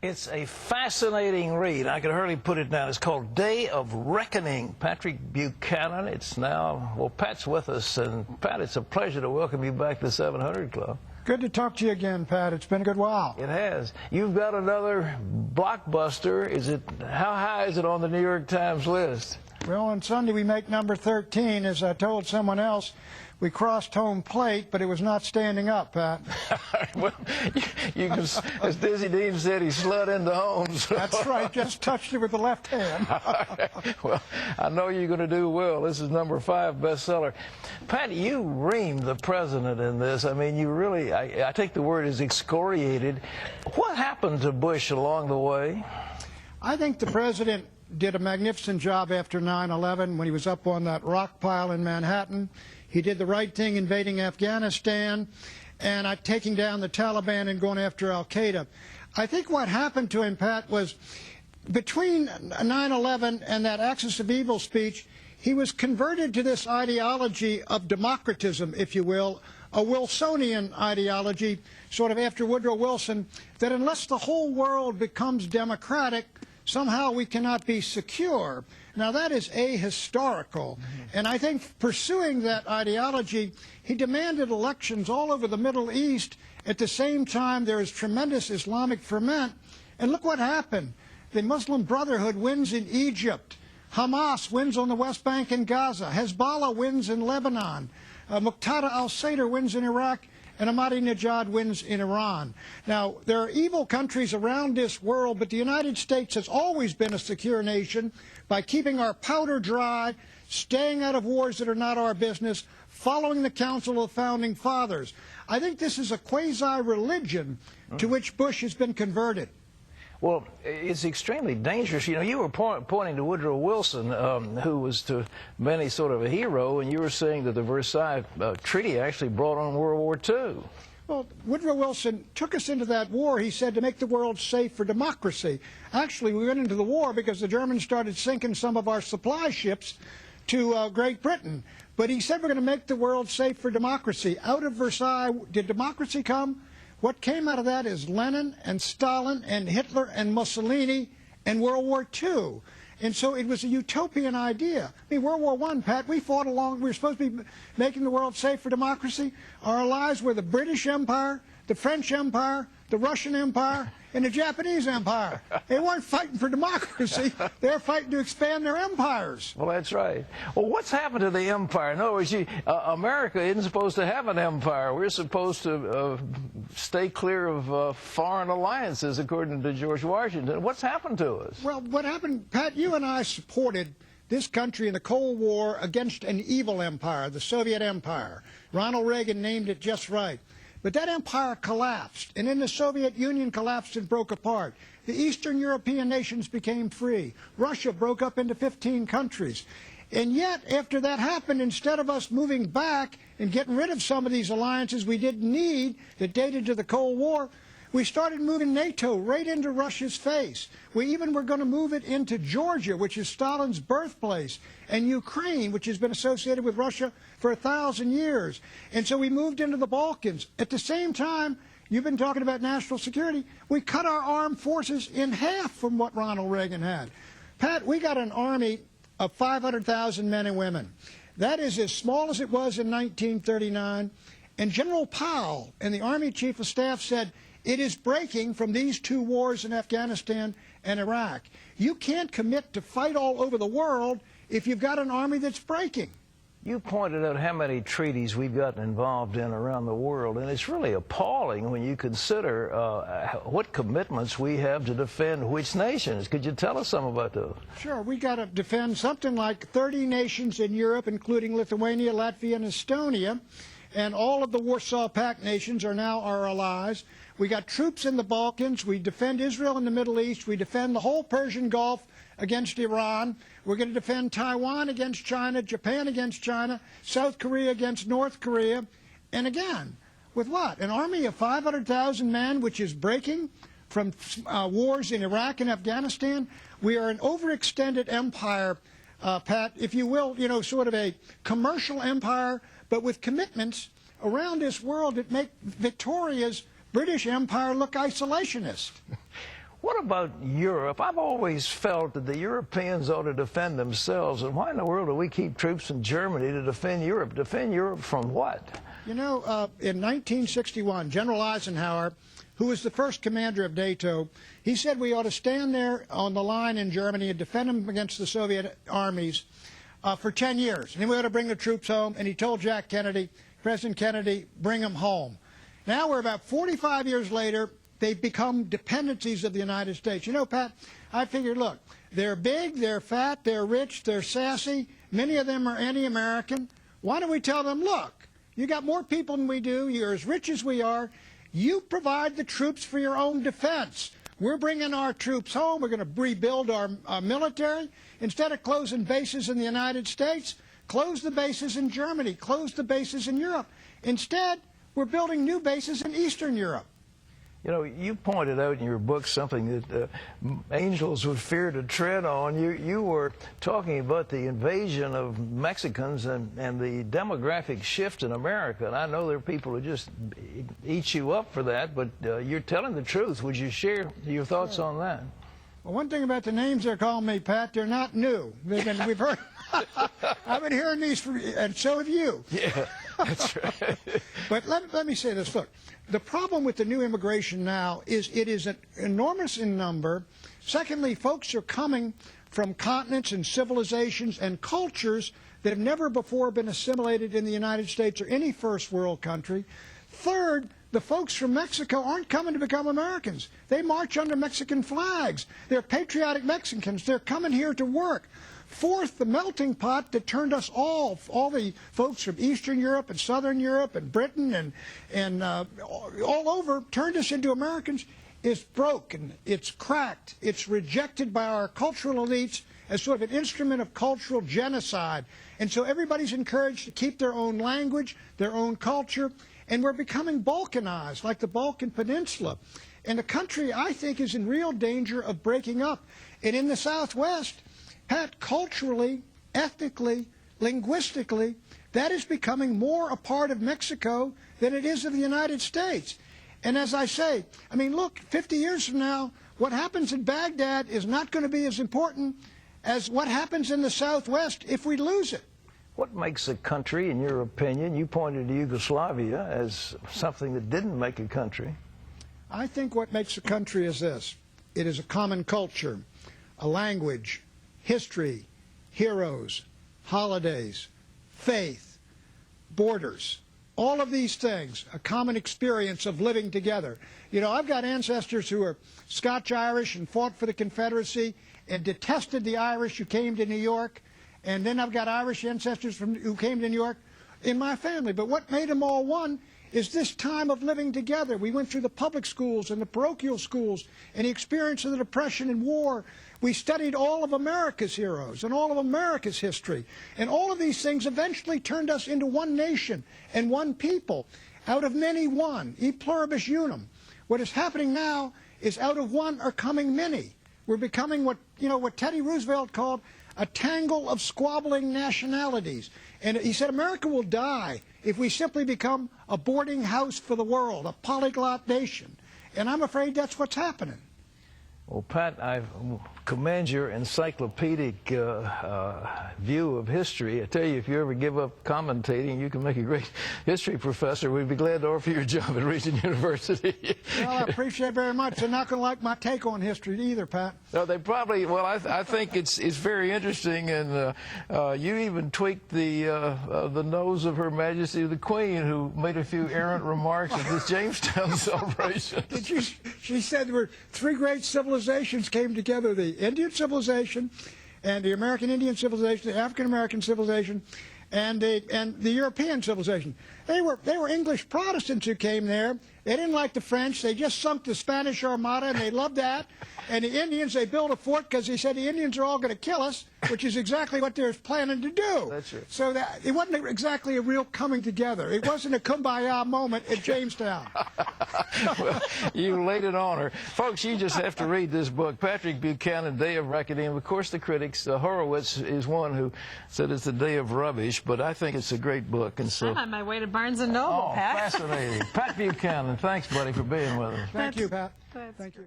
It's a fascinating read. I could hardly put it down. It's called Day of Reckoning. Patrick Buchanan. It's now, well, Pat's with us. And Pat, it's a pleasure to welcome you back to the 700 Club. Good to talk to you again, Pat. It's been a good while. It has. You've got another blockbuster. How high is it on the New York Times list? Well, on Sunday we make number 13. As I told someone else, we crossed home plate, but it was not standing up, Pat. Well, as Dizzy Dean said, he slid into home. So. That's right. Just touched it with the left hand. Well, I know you're going to do well. This is number 5 bestseller. Pat, you reamed the president in this. I mean, you really, I take the word as excoriated. What happened to Bush along the way? I think the president did a magnificent job after 9/11 when he was up on that rock pile in Manhattan. He did the right thing invading Afghanistan and taking down the Taliban and going after al-Qaeda. I think what happened to him, Pat, was between 9/11 and that Axis of Evil speech, he was converted to this ideology of democratism, if you will, a Wilsonian ideology, sort of after Woodrow Wilson, that unless the whole world becomes democratic, somehow we cannot be secure. Now, that is ahistorical. And I think pursuing that ideology, he demanded elections all over the Middle East. At the same time, there is tremendous Islamic ferment. And look what happened. The Muslim Brotherhood wins in Egypt. Hamas wins on the West Bank and Gaza. Hezbollah wins in Lebanon. Muqtada al-Sadr wins in Iraq. And Ahmadinejad wins in Iran. Now, there are evil countries around this world, but the United States has always been a secure nation by keeping our powder dry, staying out of wars that are not our business, following the counsel of the Founding Fathers. I think this is a quasi-religion to which Bush has been converted. Well, it's extremely dangerous. You know, you were pointing to Woodrow Wilson, who was to many sort of a hero, and you were saying that the Versailles Treaty actually brought on World War II. Well, Woodrow Wilson took us into that war, he said, to make the world safe for democracy. Actually, we went into the war because the Germans started sinking some of our supply ships to Great Britain. But he said we're going to make the world safe for democracy. Out of Versailles, did democracy come? What came out of that is Lenin and Stalin and Hitler and Mussolini and World War II. And so it was a utopian idea. I mean, World War I, Pat, we fought along. We were supposed to be making the world safe for democracy. Our allies were the British Empire, the French Empire, the Russian Empire, and the Japanese Empire. They weren't fighting for democracy. They were fighting to expand their empires. Well, that's right. Well, what's happened to the empire? In other words, America isn't supposed to have an empire. We're supposed to stay clear of foreign alliances, according to George Washington. What's happened to us? Well, what happened, Pat, you and I supported this country in the Cold War against an evil empire, the Soviet Empire. Ronald Reagan named it just right. But that empire collapsed, and then the Soviet Union collapsed and broke apart. The Eastern European nations became free. Russia broke up into 15 countries. And yet, after that happened, instead of us moving back and getting rid of some of these alliances we didn't need that dated to the Cold War, we started moving NATO right into Russia's face. We even were going to move it into Georgia, which is Stalin's birthplace, and Ukraine, which has been associated with Russia for 1,000 years. And so we moved into the Balkans. At the same time, you've been talking about national security. We cut our armed forces in half from what Ronald Reagan had. Pat, we got an army of 500,000 men and women. That is as small as it was in 1939. And General Powell and the Army Chief of Staff said, it is breaking from these 2 wars in Afghanistan and Iraq. You can't commit to fight all over the world if you've got an army that's breaking. You pointed out how many treaties we've gotten involved in around the world, and it's really appalling when you consider what commitments we have to defend which nations. Could you tell us some about those? Sure. We got to defend something like 30 nations in Europe, including Lithuania, Latvia, and Estonia. And all of the Warsaw Pact nations are now our allies. We got troops in the Balkans. We defend Israel in the Middle East. We defend the whole Persian Gulf against Iran. We're going to defend Taiwan against China, Japan against China, South Korea against North Korea. And again, with what? An army of 500,000 men, which is breaking from wars in Iraq and Afghanistan. We are an overextended empire, Pat, if you will, sort of a commercial empire, but with commitments around this world that make Victoria's British Empire look isolationist. What about Europe? I've always felt that the Europeans ought to defend themselves. And why in the world do we keep troops in Germany to defend Europe? Defend Europe from what? You know, in 1961, General Eisenhower, who was the first commander of NATO, he said we ought to stand there on the line in Germany and defend them against the Soviet armies for 10 years. And then we ought to bring the troops home. And he told Jack Kennedy, President Kennedy, bring them home. Now we're about 45 years later. They've become dependencies of the United States. You know, Pat, I figured, look, they're big, they're fat, they're rich, they're sassy. Many of them are anti-American. Why don't we tell them, look, you got more people than we do. You're as rich as we are. You provide the troops for your own defense. We're bringing our troops home. We're going to rebuild our military. Instead of closing bases in the United States, close the bases in Germany, close the bases in Europe. Instead, we're building new bases in Eastern Europe. You know, you pointed out in your book something that angels would fear to tread on. You were talking about the invasion of Mexicans and the demographic shift in America. And I know there are people who just eat you up for that, but you're telling the truth. Would you share your thoughts on that? Well, one thing about the names they're calling me, Pat, they're not new. We've heard. I've been hearing these, and so have you. Yeah, that's right. But let me say this. Look, the problem with the new immigration now is it is enormous in number. Secondly, folks are coming from continents and civilizations and cultures that have never before been assimilated in the United States or any first world country. Third, the folks from Mexico aren't coming to become Americans. They march under Mexican flags. They're patriotic Mexicans. They're coming here to work. Fourth, the melting pot that turned us all the folks from Eastern Europe and Southern Europe and Britain and all over, turned us into Americans, is broken. It's cracked. It's rejected by our cultural elites as sort of an instrument of cultural genocide. And so everybody's encouraged to keep their own language, their own culture, and we're becoming Balkanized, like the Balkan Peninsula. And the country, I think, is in real danger of breaking up. And in the Southwest, Pat, culturally, ethnically, linguistically, that is becoming more a part of Mexico than it is of the United States. And as I say, I mean, look, 50 years from now, what happens in Baghdad is not going to be as important as what happens in the Southwest if we lose it. What makes a country, in your opinion? You pointed to Yugoslavia as something that didn't make a country. I think what makes a country is this. It is a common culture, a language, history, heroes, holidays, faith, borders, all of these things, a common experience of living together. You know, I've got ancestors who are Scotch-Irish and fought for the Confederacy and detested the Irish who came to New York. And then I've got Irish ancestors who came to New York in my family. But what made them all one is this time of living together. We went through the public schools and the parochial schools and the experience of the Depression and war. We studied all of America's heroes and all of America's history. And all of these things eventually turned us into one nation and one people. Out of many, one. E pluribus unum. What is happening now is out of one are coming many. We're becoming what Teddy Roosevelt called a tangle of squabbling nationalities. And he said America will die if we simply become a boarding house for the world, a polyglot nation. And I'm afraid that's what's happening. Well, Pat, I commend your encyclopedic view of history. I tell you, if you ever give up commentating, you can make a great history professor. We'd be glad to offer you a job at Regent University. Well, I appreciate it very much. They're not going to like my take on history either, Pat. No, they probably, well, I think it's very interesting, and you even tweaked the nose of Her Majesty the Queen, who made a few errant remarks at this Jamestown celebration. She said there were three great civilizations came together, the Indian civilization and the American Indian civilization, the African American civilization, and the European civilization. They were English Protestants who came there. They didn't like the French. They just sunk the Spanish Armada, and they loved that. And the Indians, they built a fort because they said the Indians are all going to kill us, which is exactly what they're planning to do. That's it. So that it wasn't exactly a real coming together. It wasn't a kumbaya moment at Jamestown. Well, you laid it on her. Folks, you just have to read this book, Patrick Buchanan, Day of Reckoning. Of course, the critics, Horowitz is one who said it's a day of rubbish, but I think it's a great book. And so, I'm on my way to Barnes & Noble, Pat. Fascinating. Pat Buchanan, thanks, buddy, for being with us. Thank you, Pat. Thank you.